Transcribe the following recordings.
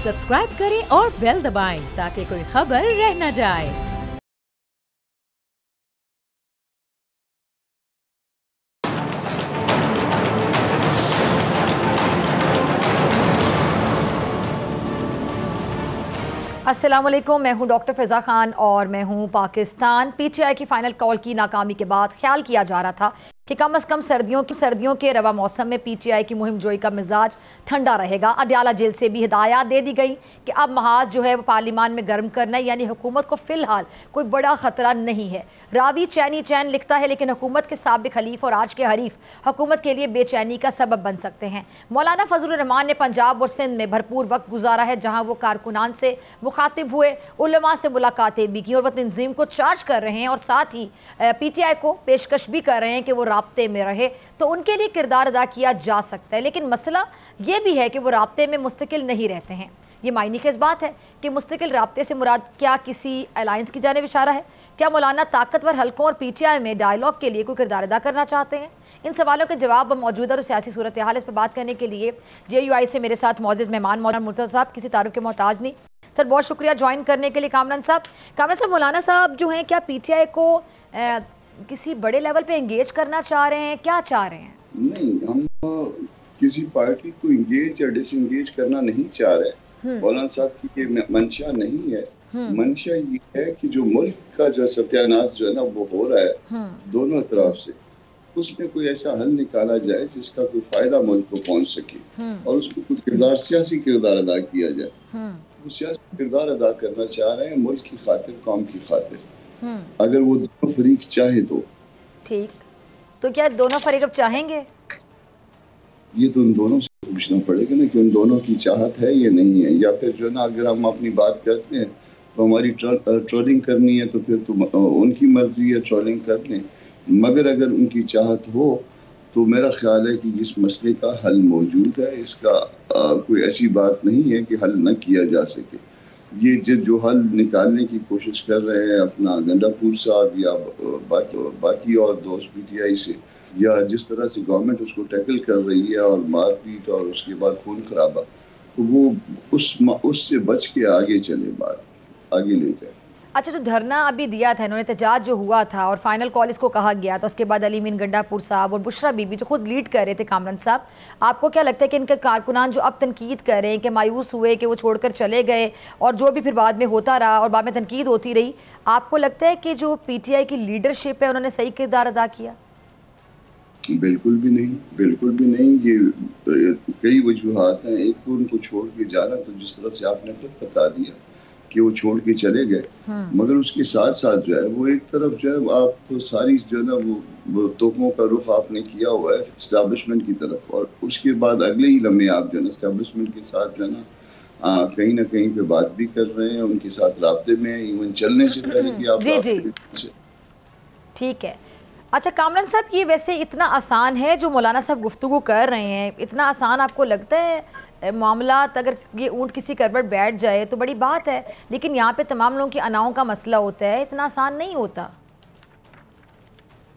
Subscribe करें और bell दबाएं ताकि कोई खबर रह न जाए। अस्सलामुअलैकुम, मैं हूं डॉक्टर फ़िज़ा खान और मैं हूं पाकिस्तान। पीटीआई की फ़ाइनल कॉल की नाकामी के बाद ख्याल किया जा रहा था कि कम अज़ कम सर्दियों के रवा मौसम में पीटीआई की मुहिम जोई का मिजाज ठंडा रहेगा। अडयाला जेल से भी हिदायत दे दी गई कि अब महाज जो है वो पार्लिमान में गर्म करना है, यानी हुकूमत को फ़िलहाल कोई बड़ा ख़तरा नहीं है। रावी चैनी चैन लिखता है, लेकिन हुकूमत के साबिक़ खलीफ और आज के हरीफ हुकूमत के लिए बेचैनी का सबब बन सकते हैं। मौलाना फजलुर रहमान ने पंजाब और सिंध में भरपूर वक्त गुजारा है, जहाँ वो कारकुनान से मुखातिब हुए, उलमा से मुलाकातें भी की और वह तंजीम को चार्ज कर रहे हैं और साथ ही पीटीआई को पेशकश भी कर रहे हैं कि वो राब्ते में रहे तो उनके लिए किरदार अदा किया जा सकता है। लेकिन मसला ये भी है कि वो राब्ते में मुस्तकिल नहीं रहते हैं। ये मायने की इस बात है कि मुस्तकिल राब्ते से मुराद क्या किसी अलायंस की जानिब इशारा है? क्या मौलाना ताकतवर हलकों और पीटीआई में डायलॉग के लिए कोई किरदार अदा करना चाहते हैं? इन सवालों के जवाब मौजूदा तो सियासी सूरत हाल, इस पर बात करने के लिए JUI से मेरे साथ मौजूद मेहमान मौलाना मुर्तज़ा साहब, किसी तारुफ के मोहताज नहीं। सर बहुत शुक्रिया ज्वाइन करने के लिए। कामरान साहब, मौलाना साहब जो हैं, क्या पीटीआई को किसी बड़े लेवल पे एंगेज करना चाह रहे हैं? क्या चाह रहे हैं? नहीं, हम किसी पार्टी को एंगेज या डिसएंगेज करना नहीं चाह रहे। मौलाना साहब की ये मंशा नहीं है। मंशा ये है कि जो मुल्क का जो सत्यानाश जो है ना वो हो रहा है दोनों तरफ से, उसमें कोई ऐसा हल निकाला जाए जिसका कोई फायदा मुल्क को पहुंच सके और उसको कोई किरदार, सियासी किरदार अदा किया जाए। वो सियासी किरदार अदा करना चाह रहे हैं मुल्क की खातिर, कौम की खातिर। अगर वो दोनों फरीक चाहे तो ठीक, तो क्या दोनों फरीक अब चाहेंगे? ये तो उन दोनों से पूछना पड़ेगा ना कि उन दोनों की चाहत है या नहीं है, या फिर जो ना अगर हम अपनी बात करते हैं तो हमारी ट्रोलिंग करनी है तो फिर तो उनकी मर्जी है, ट्रोलिंग कर लें। मगर अगर उनकी चाहत हो तो मेरा ख्याल है कि इस मसले का हल मौजूद है। इसका कोई ऐसी बात नहीं है कि हल न किया जा सके। ये जो हल निकालने की कोशिश कर रहे हैं अपना गंडापुर साहब या बाकी और दोस्त पीटीआई से, या जिस तरह से गवर्नमेंट उसको टैकल कर रही है और मारपीट और उसके बाद खून खराबा, तो वो उससे बच के आगे चले, बात आगे ले जाए। अच्छा, जो धरना अभी दिया था इन्होंने, एहतजाज जो हुआ था और फाइनल कॉल इसको कहा गया था, उसके बाद अली मीन गंडापुर साहब और बुशरा बीबी जो खुद लीड कर रहे थे, कामरान साहब, आपको क्या लगता है कि इनके कारकुनान जो अब तनकीद कर रहे हैं कि मायूस हुए कि वो छोड़कर चले गए और जो भी फिर बाद में होता रहा और बाद में तनकीद होती रही, आपको लगता है कि जो पीटीआई की लीडरशिप है उन्होंने सही किरदार अदा किया? बिल्कुल भी नहीं, बिल्कुल भी नहीं। ये कई वजूहात हैं। एक तो उनको छोड़ के जाना, तो जिस तरह से आपने खुद बता दिया कि वो छोड़ के चले गए, मगर उसके साथ साथ जो है वो एक तरफ जो है आप तो सारी जो है ना वो तोपों का रुख आपने किया हुआ है एस्टैब्लिशमेंट की तरफ, और उसके बाद अगले ही लम्हे आप जो है ना एस्टैब्लिशमेंट के साथ जो है ना कहीं ना कहीं पे बात भी कर रहे हैं, उनके साथ राब्ते में, इवन चलने से पहले कि आप जी ठीक है। अच्छा कामरान साहब, ये वैसे इतना आसान है जो मौलाना साहब गुफ्तगू कर रहे हैं, इतना आसान आपको लगता है मामला? अगर ये ऊँट किसी करबट बैठ जाए तो बड़ी बात है, लेकिन यहाँ पे तमाम लोगों की अनाओं का मसला होता है, इतना आसान नहीं होता।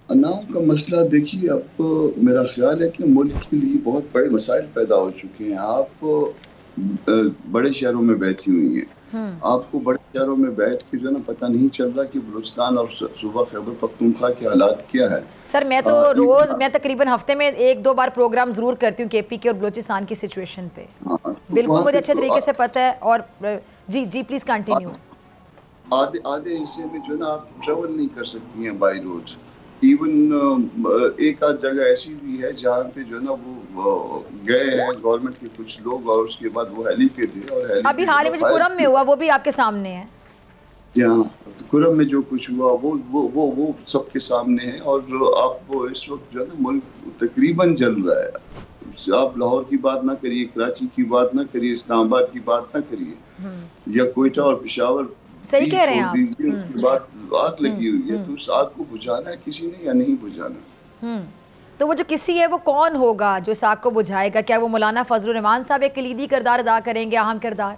अनाओं का मसला देखिए, अब मेरा ख्याल है कि मुल्क के लिए बहुत बड़े मसाइल पैदा हो चुके हैं। आप बड़े शहरों में बैठी हुई हैं, आपको बड़े शहरों में बैठ के जो ना पता नहीं चल रहा कि बलूचिस्तान और सूबा खैबर पख्तूनख्वा के हालात क्या है। सर मैं तो मैं तकरीबन हफ्ते में 1-2 बार प्रोग्राम जरूर करती हूँ KP के और बलूचिस्तान की सिचुएशन पे। बिल्कुल मुझे अच्छे तरीके से पता है। और जी प्लीज कंटिन्यू। आधे हिस्से में जो ना आप ट्रेवल नहीं कर सकती हैं बाई रोड। इवन एक आध जगह ऐसी भी है जहाँ पे जो ना वो गए हैं गवर्नमेंट के कुछ लोग, और उसके बाद वो हेली पे थे, और अभी हाल ही में कुरम में हुआ वो भी आपके सामने है। कुरम में जो कुछ हुआ वो सबके सामने है। और आप इस वक्त जो है ना मुल्क तकरीबन जल रहा है। आप लाहौर की बात ना करिए, कराची की बात ना करिए, इस्लामाबाद की बात ना करिए, या कोयटा और पेशावर, सही कह रहे हैं आप। उसके बाद आग लगी हुई है, तो उस आग को बुझाना है किसी ने या नहीं बुझाना? तो वो जो किसी है वो कौन होगा जो इस आग को बुझाएगा? क्या वो मौलाना फजलुर रहमान साहब एक कलीदी किरदार अदा करेंगे, अहम किरदार?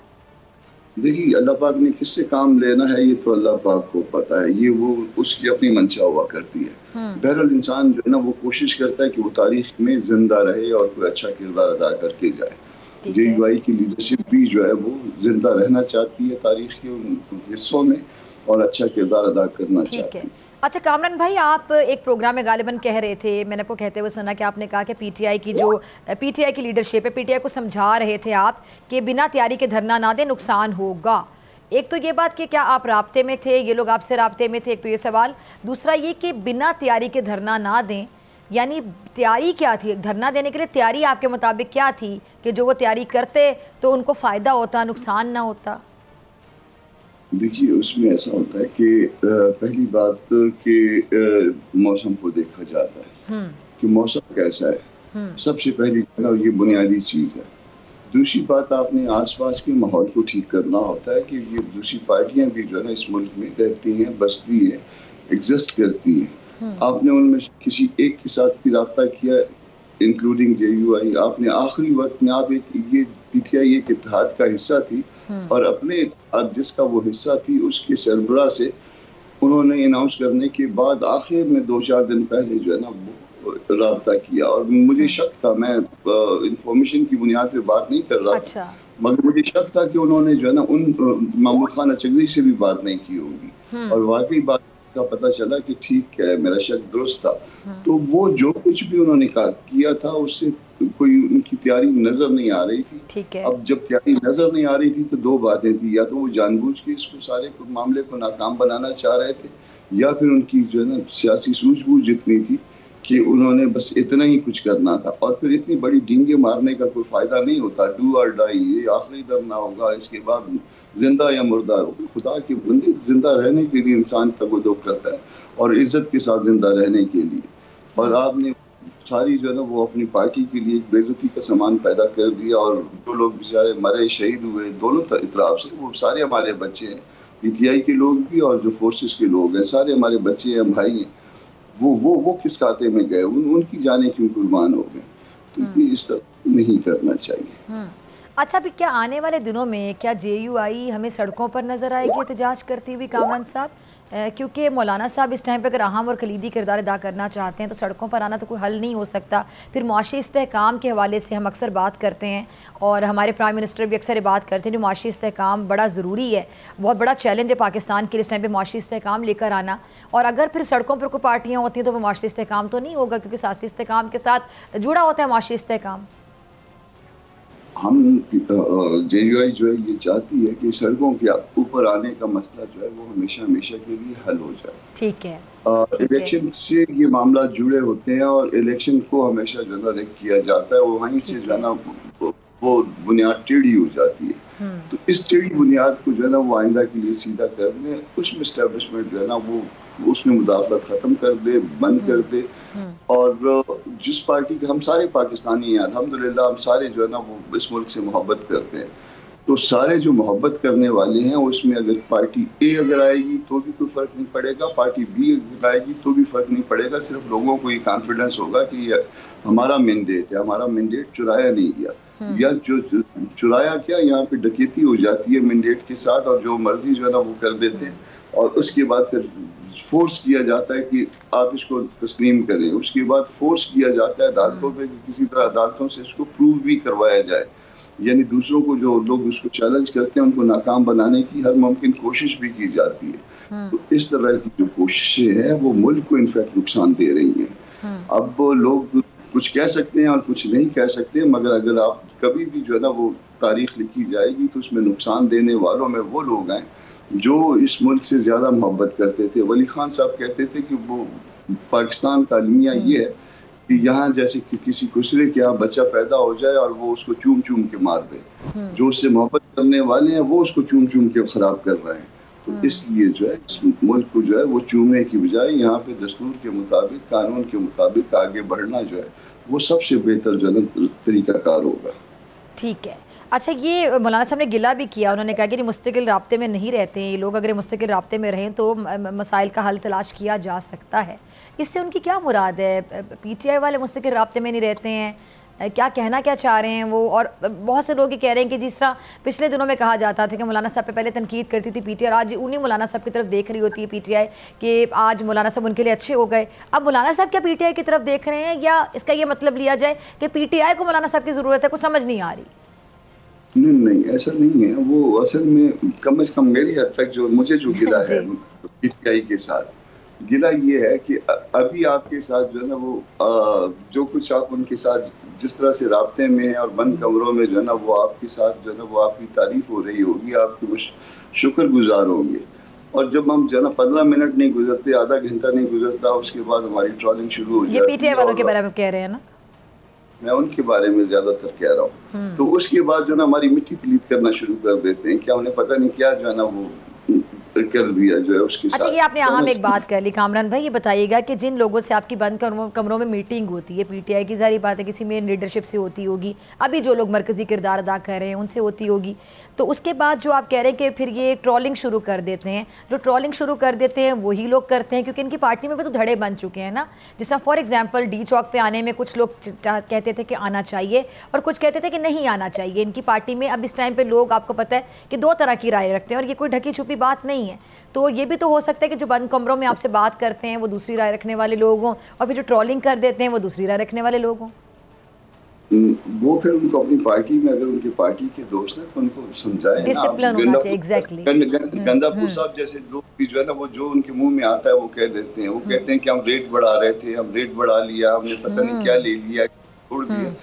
देखिए, अल्लाह पाक ने किससे काम लेना है ये तो अल्लाह पाक को पता है, ये वो उसकी अपनी मंशा हुआ करती है। बहरहाल इंसान जो है ना वो कोशिश करता है कि वो तारीख में जिंदा रहे और कोई अच्छा किरदार अदा करके जाए। JUI की लीडरशिप भी जो है वो जिंदा रहना चाहती है तारीख के उन हिस्सों में और अच्छा किरदार अदा करना ठीक चाहती है। है। अच्छा कामरान भाई, आप एक प्रोग्राम में गालिबन कह रहे थे, मैंने आपको कहते हुए सुना कि आपने कहा कि पीटीआई की लीडरशिप है, पीटीआई को समझा रहे थे आप कि बिना तैयारी के धरना ना दें, नुकसान होगा। एक तो ये बात कि क्या आप राब्ते में थे, ये लोग आपसे राब्ते में थे, एक तो ये सवाल। दूसरा ये कि बिना तैयारी के धरना ना दें, यानी तैयारी क्या थी? धरना देने के लिए तैयारी आपके मुताबिक क्या थी कि जो वो तैयारी करते तो उनको फ़ायदा होता, नुकसान ना होता? देखिए, उसमें ऐसा होता है कि पहली बात कि मौसम को देखा जाता है कि मौसम कैसा है। सबसे पहली ना ये बुनियादी चीज़ है। दूसरी बात, आपने आसपास के माहौल को ठीक करना होता है कि ये दूसरी पार्टियां भी जो है ना इस मुल्क में रहती हैं, बसती हैं, एग्जिस्ट करती हैं। आपने उनमें से किसी एक के साथ भी रब्ता किया, इंक्लूडिंग JUI? आपने आखिरी वक्त में आप ये PTI एक इत्तेहाद का हिस्सा थी और अपने इत्तेहाद जिसका वो हिस्सा थी उसके सरबराह से उन्होंने अनाउंस करने के बाद आखिर में 2-4 दिन पहले जो है ना वो राब्ता किया और मुझे शक था, मैं इंफॉर्मेशन की बुनियाद पे बात नहीं कर रहा था, मगर मुझे शक था कि उन्होंने जो है ना उन महमूद खान अचगरी से भी बात नहीं की होगी और वाकई बात का पता चला कि ठीक है, मेरा शक दुरुस्त था। तो वो जो कुछ भी उन्होंने किया था उससे कोई उनकी तैयारी नजर नहीं आ रही थी। ठीक है। अब जब तैयारी नजर नहीं आ रही थी तो दो बातें थी, या तो वो जानबूझ के इसको सारे मामले को नाकाम बनाना चाह रहे थे या फिर उनकी जो है ना सियासी सूझबूझ जितनी थी कि उन्होंने बस इतना ही कुछ करना था और फिर इतनी बड़ी डींगे मारने का कोई फायदा नहीं होता। डू और डाई, ये आखिरी धरना होगा, इसके बाद जिंदा या मुर्दा होगा। खुदा के बंदे, जिंदा रहने के लिए इंसान तगोदो करता है और इज्जत के साथ जिंदा रहने के लिए, और आपने सारी जो है ना वो अपनी पार्टी के लिए एक बेइज्जती का सामान पैदा कर दिया और जो लोग बेचारे मरे शहीद हुए दोनों तरफ से वो सारे हमारे बच्चे हैं, PTI के लोग भी और जो फोर्सेस के लोग हैं, सारे हमारे बच्चे हैं, भाई हैं। वो किस खाते में गए, उनकी जाने क्यों कुर्बान हो गए? तो ये इस तरह नहीं करना चाहिए। अच्छा, अभी क्या आने वाले दिनों में क्या JUI हमें सड़कों पर नज़र आएगी एहतजाज करती हुई कामरान साहब? क्योंकि मौलाना साहब इस टाइम पे अगर अहम और कलीदी किरदार अदा करना चाहते हैं तो सड़कों पर आना तो कोई हल नहीं हो सकता। फिर मुआशी इस्तेहकाम के हवाले से हम अक्सर बात करते हैं और हमारे प्राइम मिनिस्टर भी अक्सर बात करते हैं कि मुआशी इस्तेहकाम बड़ा ज़रूरी है, बहुत बड़ा चैलेंज है पाकिस्तान के लिए इस टाइम पर मुआशी इस्तेहकाम लेकर आना। और अगर फिर सड़कों पर कोई पार्टियाँ होती हैं तो वो मुआशी इस्तेहकाम तो नहीं होगा, क्योंकि सियासी इस्तेहकाम के साथ जुड़ा होता है मुआशी इस्तेहकाम। हम JUI जो है ये चाहती है कि सड़कों के ऊपर आने का मसला जो है वो हमेशा हमेशा के लिए हल हो जाए। ठीक है। इलेक्शन से ये मामला जुड़े होते हैं और इलेक्शन को हमेशा जो है रिग किया जाता है, वो वहीं से जो है ना वो बुनियाद टेढ़ी हो जाती है। तो इस टेढ़ी बुनियाद को जो है ना वो आइंदा के लिए सीधा कर दे, उसमें एस्टेब्लिशमेंट जो है ना वो उसमें मुदाखलत खत्म कर दे, बंद कर दे। और जिस पार्टी के हम सारे पाकिस्तानी हैं, अल्हम्दुलिल्लाह हम सारे जो है ना वो इस मुल्क से मोहब्बत करते हैं, तो सारे जो मोहब्बत करने वाले हैं उसमें अगर पार्टी A अगर आएगी तो भी कोई फ़र्क नहीं पड़ेगा, पार्टी B अगर आएगी तो भी फ़र्क नहीं पड़ेगा। सिर्फ लोगों को ये कॉन्फिडेंस होगा कि ये हमारा मैंडेट है, हमारा मैंडेट चुराया नहीं गया, या जो चुराया क्या, यहाँ पे डकैती हो जाती है मैंडेट के साथ और जो मर्जी जो है ना वो कर देते हैं और उसके बाद फिर फोर्स किया जाता है कि आप इसको तस्लीम करें। उसके बाद फोर्स किया जाता है अदालतों पे कि किसी तरह अदालतों से इसको प्रूव भी करवाया जाए, यानी दूसरों को जो लोग उसको चैलेंज करते हैं उनको नाकाम बनाने की हर मुमकिन कोशिश भी की जाती है। तो इस तरह की जो कोशिशें हैं वो मुल्क को इनफैक्ट नुकसान दे रही हैं। अब लोग कुछ कह सकते हैं और कुछ नहीं कह सकते, मगर अगर आप कभी भी जो है ना वो तारीख लिखी जाएगी तो उसमें नुकसान देने वालों में वो लोग हैं जो इस मुल्क से ज़्यादा मोहब्बत करते थे। वली खान साहब कहते थे कि वो पाकिस्तान का अलमिया ये है कि यहाँ जैसे कि किसी दूसरे के यहाँ बच्चा पैदा हो जाए और वो उसको चूम चूम के मार दे, जो उससे मोहब्बत करने वाले हैं वो उसको चूम चूम के ख़राब कर रहे हैं। तो इसलिए जो है इस मुल्क को जो है वो चूमने की बजाय यहाँ पे दस्तूर के मुताबिक, कानून के मुताबिक आगे बढ़ना जो है वो सबसे बेहतर जो है तरीक़ाकार होगा। ठीक है। अच्छा, ये मौलाना साहब ने गिला भी किया, उन्होंने कहा कि मुस्तकिल राब्ते में नहीं रहते हैं ये लोग, अगर मुस्तकिल राब्ते में रहें तो मसाइल का हल तलाश किया जा सकता है। इससे उनकी क्या मुराद है? PTI वाले मुस्तकिल राब्ते में नहीं रहते हैं, क्या कहना क्या चाह रहे हैं वो? और बहुत से लोग ये कह रहे हैं कि जिस तरह पिछले दिनों में कहा जाता था कि मौलाना साहब पे पहले तनकीद करती थी PTI और आज उन्हीं मौलाना साहब की तरफ देख रही होती है PTI कि आज मौलाना साहब उनके लिए अच्छे हो गए। अब मौलाना साहब क्या PTI की तरफ देख रहे हैं, या इसका ये मतलब लिया जाए कि PTI को मौलाना साहब की ज़रूरत है? कुछ समझ नहीं आ रही। नहीं नहीं, ऐसा नहीं है। वो असल में कम से कम मेरी हद तक जो मुझे जो गिला है पीटीआई के साथ, गिला ये है कि अभी आपके साथ जो है ना वो जो कुछ आप उनके साथ जिस तरह से राब्ते में हैं और बंद कमरों में जो है ना वो आपके साथ जो है ना वो आपकी तारीफ हो रही होगी, आपके वो शुक्रगुजार होंगे। और जब हम जो है ना 15 मिनट नहीं गुजरते, आधा घंटा नहीं गुजरता, उसके बाद हमारी ट्रोलिंग शुरू हो जाती है। ये पीटीआई वालों के बारे में कह रहे हैं ना? मैं उनके बारे में ज्यादातर कह रहा हूँ। तो उसके बाद जो ना हमारी मिट्टी प्लीत करना शुरू कर देते हैं, क्या उन्हें पता नहीं क्या जो है ना वो कर दिया जो है उसके अच्छा, साथ। ये आपने अहम एक बात कर ली कामरान भाई, ये बताइएगा कि जिन लोगों से आपकी बंद कमरों में मीटिंग होती है, पीटीआई की जारी बात है किसी मेन लीडरशिप से होती होगी, अभी जो लोग मरकजी किरदार अदा कर रहे हैं उनसे होती होगी, तो उसके बाद जो आप कह रहे हैं कि फिर ये ट्रोलिंग शुरू कर देते हैं, जो ट्रोलिंग शुरू कर देते हैं वही लोग करते हैं, क्योंकि इनकी पार्टी में भी तो धड़े बन चुके हैं ना। जैसा फॉर एग्जाम्पल डी चौक पर आने में कुछ लोग कहते थे कि आना चाहिए और कुछ कहते थे कि नहीं आना चाहिए। इनकी पार्टी में अब इस टाइम पर लोग, आपको पता है कि दो तरह की राय रखते हैं और ये कोई ढकी छुपी बात नहीं है। तो ये भी तो हो सकता है कि जो बंद कमरों में आपसे बात करते हैं वो दूसरी राय रखने वाले लोग हों, और फिर जो ट्रोलिंग कर देते हैं वो दूसरी राय रखने वाले लोग हों। वो फिर उनको अपनी पार्टी में, अगर उनकी पार्टी के दोस्त हैं तो उनको समझाएं। डिसिप्लिन होना चाहिए। एग्जैक्टली। गंदापुर साहब जैसे लोग भी जो है ना वो जो उनके मुंह में आता है वो कह देते हैं। वो कहते हैं कि हम रेट बढ़ा रहे थे, हम रेट बढ़ा लिया, हमने पता नहीं क्या ले लिया, छोड़ दिया।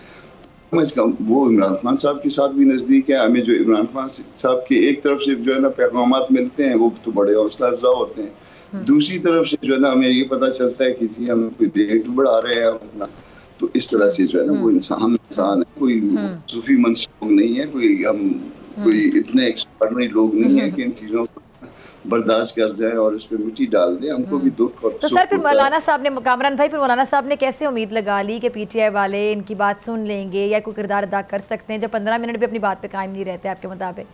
वो इमरान खान साहब के साथ भी नजदीक है। हमें जो इमरान खान साहब के एक तरफ से जो है ना पैगामात मिलते हैं वो तो बड़े हौसला अफजा होते हैं, दूसरी तरफ से जो है ना हमें ये पता चलता है कि जी हम कोई रेट बढ़ा रहे हैं अपना। तो इस तरह से जो है ना वो इंसान है, कोई सूफी मंसूब नहीं है, कोई इतने एक्स्ट्राऑर्डिनरी लोग नहीं है कि इन चीजों को बर्दाश्त कर जाए और उस पर मिट्टी डाल दे। हमको भी दुख और तो सर फिर मौलाना साहब ने, कामरान भाई, फिर मौलाना साहब ने कैसे उम्मीद लगा ली कि पीटीआई वाले इनकी बात सुन लेंगे या कोई किरदार अदा कर सकते हैं, जब 15 मिनट भी अपनी बात पे कायम नहीं रहते आपके मुताबिक?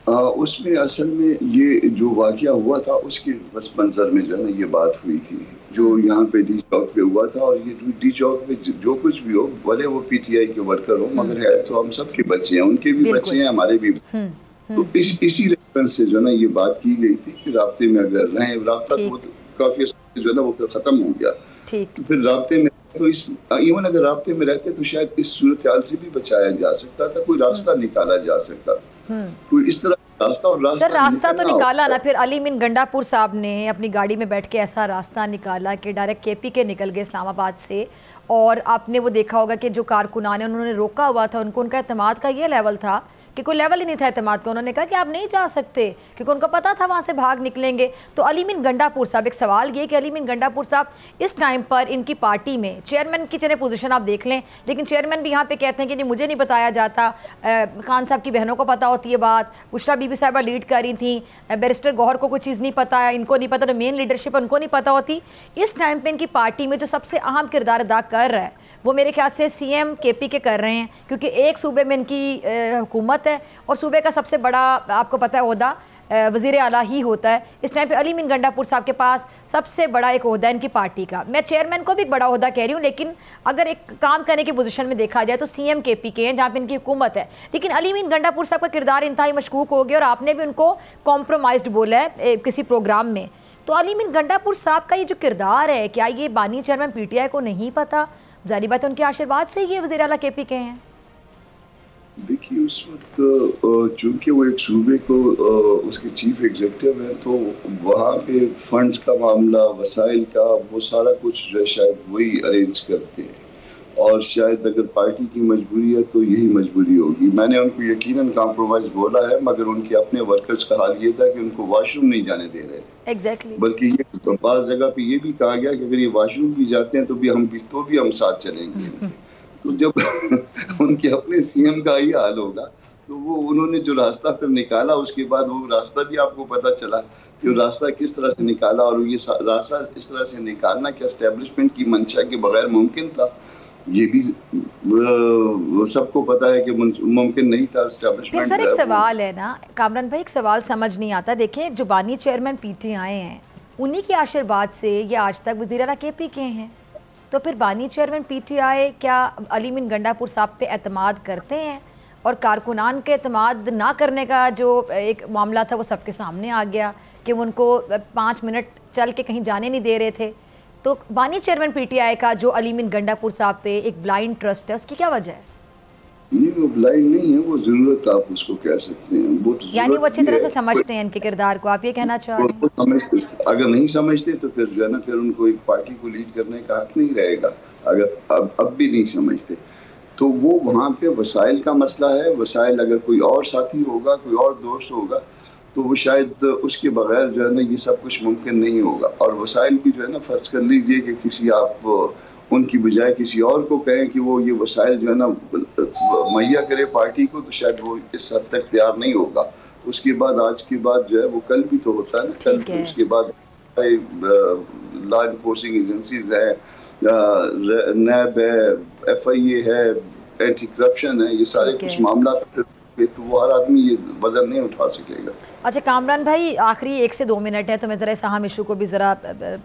उसमें असल में ये जो वाकया हुआ था उसके बस मंजर में जो है ना ये बात हुई थी, जो यहाँ पे डी चौक पे हुआ था। और ये डी चौक पे जो कुछ भी हो, भले वो पीटीआई के वर्कर हो, मगर है तो हम सबके बच्चे हैं, उनके भी बच्चे हैं, हमारे भी। तो इसी रेफरेंस से जो है ना ये बात की गई थी कि राब्ते में अगर रहें, राब्ता तो काफी जो है ना वो खत्म हो गया, तो फिर राब्ते में तो इवन अगर राब्ते में रहते तो शायद इस सूरत हाल से भी बचाया जा सकता था, कोई रास्ता निकाला जा सकता था, कोई इस तरह रास्ता। और रास्ता तो निकाला ना फिर अली मीन गंडापुर साहब ने अपनी गाड़ी में बैठ के ऐसा रास्ता निकाला कि डायरेक्ट केपी के निकल गए इस्लामाबाद से। और आपने वो देखा होगा कि जो कारकुनान है उन्होंने रोका हुआ था उनको, उनका एतमाद का ये लेवल था कि कोई लेवल ही नहीं था एतमाद का। उन्होंने कहा कि आप नहीं जा सकते, क्योंकि उनको पता था वहाँ से भाग निकलेंगे। तो अली मीन गंडापुर साहब, एक सवाल ये कि अली मीन गंडापुर साहब इस टाइम पर इनकी पार्टी में चेयरमैन की चने पोजीशन आप देख लें, लेकिन चेयरमैन भी यहाँ पे कहते हैं कि नहीं मुझे नहीं बताया जाता, खान साहब की बहनों को पता होती है बात, बुशरा बीबी साहिबा लीड कर रही थी, बैरिस्टर गौहर को कोई चीज़ नहीं पता है, इनको नहीं पता, तो मेन लीडरशिप उनको नहीं पता होती। इस टाइम पर इनकी पार्टी में जो सबसे अहम किरदार अदा कर रहा है वो मेरे ख्याल से सीएम केपी के कर रहे हैं, क्योंकि एक सूबे में इनकी हुकूमत है और सूबे का सबसे बड़ा आपको पता है ओहदा वज़ीर आला ही होता है। इस टाइम पे अली मीन गंडापुर साहब के पास सबसे बड़ा एक ओहदा इनकी पार्टी का, मैं चेयरमैन को भी एक बड़ा ओहदा कह रही हूँ, लेकिन अगर एक काम करने की पोजीशन में देखा जाए तो सीएम केपी के हैं जहाँ पे इनकी हुकूमत है। लेकिन अली मीन गंडापुर साहब का किरदार इंतहाई मशकूक हो गया और आपने भी उनको कॉम्प्रोमाइज्ड बोला है किसी प्रोग्राम में। तो अली मीन गंडापुर साहब का ये जो किरदार है, क्या ये बानी चेयरमैन पीटीआई को नहीं पता? जारी बात है उनके आशीर्वाद से ये वज़ीर आला केपी के हैं। देखिए उस वक्त चूंकि वो एक सूबे को उसके चीफ एग्जीक्यूटिव है, तो वहाँ पे फंड्स का मामला, वसाइल का, वो सारा कुछ जो है शायद वही अरेंज करते हैं। और शायद अगर पार्टी की मजबूरी है तो यही मजबूरी होगी। मैंने उनको यकीनन कॉम्प्रोमाइज बोला है, मगर उनके अपने वर्कर्स का हाल ये था कि उनको वॉशरूम नहीं जाने दे रहे थे। Exactly. बल्कि ये बाज़ जगह पे ये भी कहा गया कि अगर ये वॉशरूम भी जाते हैं तो भी हम साथ चलेंगे। तो जब उनके अपने सीएम का ही हाल होगा तो वो उन्होंने जो रास्ता फिर निकाला, उसके बाद वो रास्ता भी आपको पता चला कि रास्ता किस तरह से निकाला। और ये रास्ता इस तरह से निकालना क्या एस्टेब्लिशमेंट की मंशा के बगैर मुमकिन था, ये भी सबको पता है कि मुमकिन नहीं था एस्टेब्लिशमेंट। सर एक सवाल है ना कामरान भाई, एक सवाल समझ नहीं आता। देखिए जो बानी चेयरमैन पीटीआई हैं उन्हीं के आशीर्वाद से ये आज तक वज़ीर आला केपी के हैं, तो फिर बानी चेयरमैन पीटीआई क्या अली मीन गंडापुर साहब पे एतमाद करते हैं? और कारकुनान के एतमाद ना करने का जो एक मामला था वो सबके सामने आ गया कि वो उनको 5 मिनट चल के कहीं जाने नहीं दे रहे थे। तो बानी चेयरमैन पीटीआई का जो अली मीन गंडापुर साहब पे एक ब्लाइंड ट्रस्ट है, उसकी क्या वजह है? नहीं, वो ब्लाइंड नहीं है, वो ज़रूरत आप उसको कह सकते हैं। वो यानी वो अच्छी ज़रूरत ये तरह से है समझते हैं इनके किरदार को, आप ये कहना चाह रहे हैं? वो समझते, अगर नहीं समझते तो फिर जो है ना, फिर उनको एक पार्टी को लीड करने का हक नहीं रहेगा। अगर अब भी नहीं समझते तो वो वहाँ पे वसाइल का मसला है। वसाइल अगर कोई और साथी होगा, कोई और दोस्त होगा, तो वो शायद उसके बगैर जो है ना ये सब कुछ मुमकिन नहीं होगा। और वसाइल भी जो है ना, फ़र्ज़ कर लीजिए कि किसी आप उनकी बजाय किसी और को कहें कि वो ये वसाइल जो है ना मुहैया करे पार्टी को, तो शायद वो इस हद तक तैयार नहीं होगा। उसके बाद आज के बाद जो है वो कल भी तो होता है ना, कल ठीक है। उसके बाद लॉ इन्फोर्सिंग एजेंसीज है, नैब है, FIA है, एंटी करप्शन है, ये सारे ठीक कुछ है। मामला तो वो हर आदमी ये वजन नहीं उठा सकेगा। अच्छा कामरान भाई, आखिरी 1 से 2 मिनट है तो मैं ज़रा इस अहम इशू को भी ज़रा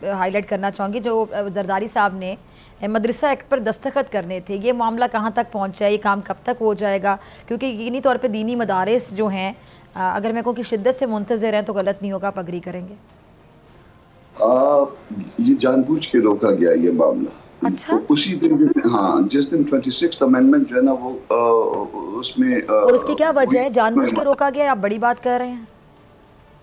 हाईलाइट करना चाहूँगी। जो जरदारी साहब ने मदरसा एक्ट पर दस्तखत करने थे, ये मामला कहाँ तक पहुँचा है, ये काम कब तक हो जाएगा? क्योंकि यकीनी तौर पे दीनी मदारिस जो हैं, अगर मैं कहूँ कि शिद्दत से मुंतज़िर हैं तो गलत नहीं होगा, आप अग्री करेंगे? ये जानबूझ के रोका गया ये मामला। अच्छा। तो उसी दिन हाँ, जिस दिन 26th अमेंडमेंट जो है ना वो उसमें और उसकी क्या वजह है, जानबूझ के रोका गया? आप बड़ी बात कर रहे हैं।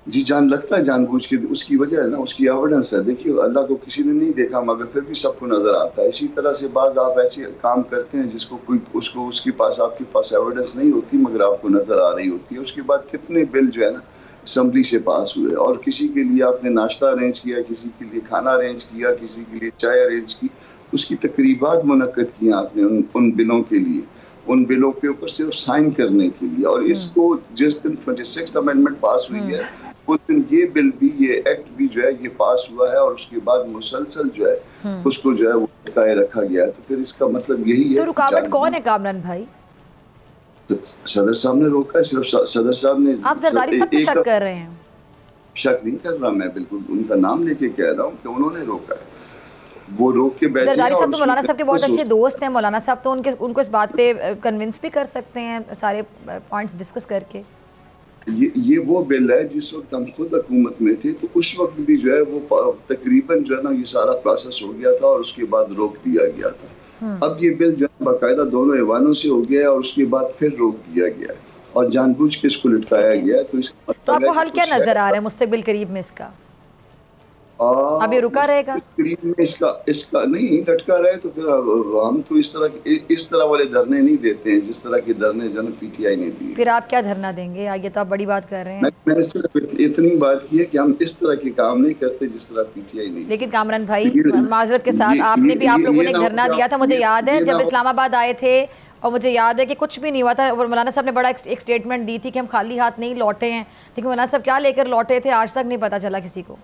जी, लगता है जानबूझ के, उसकी वजह है ना, उसकी एविडेंस है। देखिए, अल्लाह को किसी ने नहीं देखा मगर फिर भी सबको नज़र आता है। इसी तरह से बाज़ आप ऐसे काम करते हैं जिसको कोई उसके पास आपके पास एविडेंस नहीं होती मगर आपको नज़र आ रही होती है। उसके बाद कितने बिल जो है ना असम्बली से पास हुए, और किसी के लिए आपने नाश्ता अरेंज किया, किसी के लिए खाना अरेंज किया, किसी के लिए चाय अरेंज की, उसकी तकरीबात मुनक्कद किया आपने उन बिलों के लिए, उन बिलों के ऊपर सिर्फ साइन करने के लिए। और इसको जिस दिन 26th अमेंडमेंट पास हुई है उस दिन ये बिल भी, ये एक्ट भी जो है ये पास हुआ है, और उसके बाद मुसलसल जो है उसको जो है वो अटकाए रखा गया है। तो फिर इसका मतलब यही है। तो रुकावट कौन है कामरान भाई? सदर साहब ने रोका है, सिर्फ सदर साहब ने। आप जरदारी साहब पे शक कर रहे हैं? शक नहीं कर रहा मैं, बिल्कुल उनका नाम लेके कह रहा हूँ कि उन्होंने रोका है। वो रोक के बैठे। जरदारी साहब तो मौलाना साहब के बहुत अच्छे दोस्त हैं। मौलाना साहब तो उनको इस बात पे कन्विंस भी कर सकते हैं, सारे पॉइंट्स डिस्कस करके। ये वो बिल है जिस वक्त हम खुद हुकूमत में थे तो उस वक्त भी जो है वो तकरीबन जो है ना ये सारा प्रोसेस हो गया था और उसके बाद रोक दिया गया था। अब ये बिल जो है बाकायदा दोनों ऐवानों से हो गया है और उसके बाद फिर रोक दिया गया है और जानबूझ के इसको लटकाया गया है। तो इसका तो आपको हल क्या नजर आ रहा है मुस्तकबिल करीब में इसका? अब ये रुका रहेगा? करीब में इसका नहीं लटका रहे तो फिर हम तो इस तरह वाले धरने नहीं देते हैं जिस तरह के धरने जन PTI ने दिए। फिर आप क्या धरना देंगे? ये तो आप बड़ी बात कर रहे हैं। मैंने सिर्फ इतनी बात की है कि हम इस तरह के काम नहीं करते जिस तरह PTI नहीं। लेकिन कामरान भाई, माजरत के साथ आपने भी, आप लोगों ने धरना दिया था, मुझे याद है जब इस्लामाबाद आए थे, और मुझे याद है कि कुछ भी नहीं हुआ था। और मौलाना साहब ने बड़ा एक स्टेटमेंट दी थी कि हम खाली हाथ नहीं लौटे हैं, लेकिन मौलाना साहब क्या लेकर लौटे थे आज तक नहीं पता चला किसी को।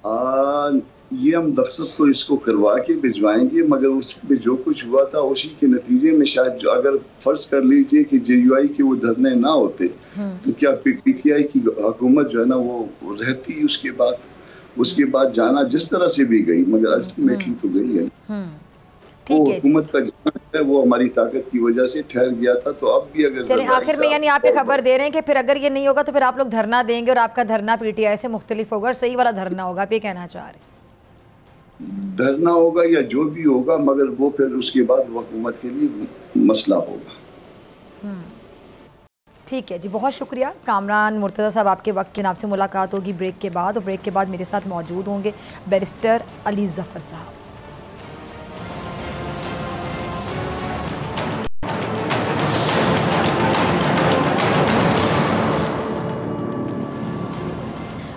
ये हम दस्तखत तो इसको करवा के भिजवाएंगे मगर उसमें जो कुछ हुआ था उसी के नतीजे में शायद अगर फर्ज कर लीजिए कि JUI के वो धरने ना होते तो क्या PTI की हुकूमत जो है ना वो रहती उसके बाद जाना जिस तरह से भी गई मगर अल्टीमेटली तो गई है। वो हुकूमत का जाना है वो हमारी ताकत की वजह से ठहर गया था। तो अब भी अगर चलिए आखिर में यानी आप ये खबर दे रहे हैं कि फिर अगर ये नहीं होगा तो फिर आप लोग धरना देंगे और आपका धरना PTI से मुख्तलिफ होगा और सही वाला धरना होगा, आप ये कहना चाह रहे हैं? धरना होगा या जो भी होगा मगर वो फिर उसके बाद हुकूमत के लिए मसला होगा। ठीक है जी, बहुत शुक्रिया कामरान मुर्तज़ा साहब। आपके वक्त के नाम से मुलाकात होगी ब्रेक के बाद, और ब्रेक के बाद मेरे साथ मौजूद होंगे बैरिस्टर अली ज़फ़र साहब।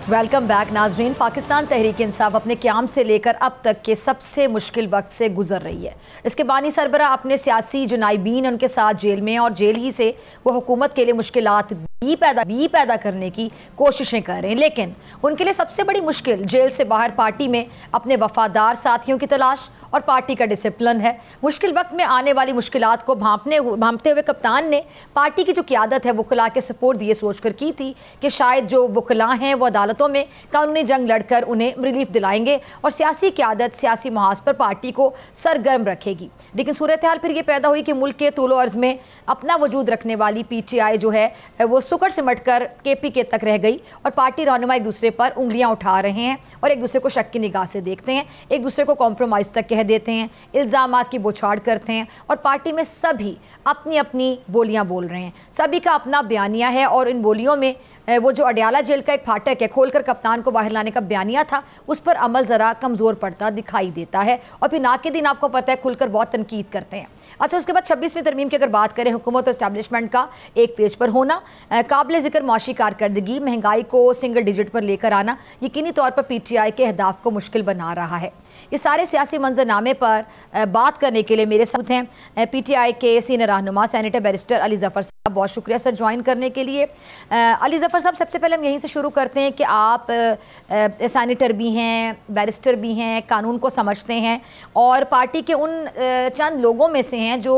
वेलकम बैक नाजरीन। पाकिस्तान तहरीक इंसाफ अपने क़याम से लेकर अब तक के सबसे मुश्किल वक्त से गुजर रही है। इसके बानी सरबराह अपने सियासी जो नाइबीन उनके साथ जेल में, और जेल ही से वो हुकूमत के लिए मुश्किलात भी पैदा करने की कोशिशें कर रहे हैं। लेकिन उनके लिए सबसे बड़ी मुश्किल जेल से बाहर पार्टी में अपने वफादार साथियों की तलाश और पार्टी का डिसिप्लिन है। मुश्किल वक्त में आने वाली मुश्किलात को भांपते हुए कप्तान ने पार्टी की जो क़यादत है वकला के सपोर्ट दिए सोच कर की थी कि शायद जो वकला हैं वो अदालत अदालतों में कानूनी जंग लड़कर उन्हें रिलीफ दिलाएंगे और सियासी क़यादत सियासी महाज पर पार्टी को सरगर्म रखेगी। लेकिन सूरत हाल फिर ये पैदा हुई कि मुल्क के तूलो अर्ज़ में अपना वजूद रखने वाली PTI जो है वो सुकड़ सिमट कर KPK तक रह गई और पार्टी रहनुमा एक दूसरे पर उंगलियां उठा रहे हैं और एक दूसरे को शक की निगाह से देखते हैं, एक दूसरे को कॉम्प्रोमाइज़ तक कह देते हैं, इल्ज़ामात की बौछार करते हैं और पार्टी में सभी अपनी अपनी बोलियां बोल रहे हैं। सभी का अपना बयानिया है और इन बोलियों में वो जो अडयाला जेल का एक फाटक है खोलकर कप्तान को बाहर लाने का बयानिया था, उस पर अमल ज़रा कमज़ोर पड़ता दिखाई देता है और फिर ना के दिन आपको पता है खुलकर बहुत तनकीद करते हैं। अच्छा, उसके बाद 26वीं तरमीम की अगर बात करें, हुकूमत और इस्टेब्लिशमेंट का एक पेज पर होना, काबिल ज़िक्र मुआशी कारकर्दगी, महंगाई को सिंगल डिजिट पर लेकर आना यकीनी तौर पर PTI के अहदाफ को मुश्किल बना रहा है। इस सारे सियासी मंजरनामे पर बात करने के लिए मेरे साथ हैं PTI के सीनियर रहनुमा सेनेटर बैरिस्टर अली ज़फ़र साहब। बहुत शुक्रिया सर ज्वाइन करने के लिए। अली ज़फ़र साहब, सबसे पहले हम यहीं से शुरू करते हैं कि आप सेनेटर भी हैं, बैरिस्टर भी हैं, कानून को समझते हैं और पार्टी के उन चंद लोगों में से हैं जो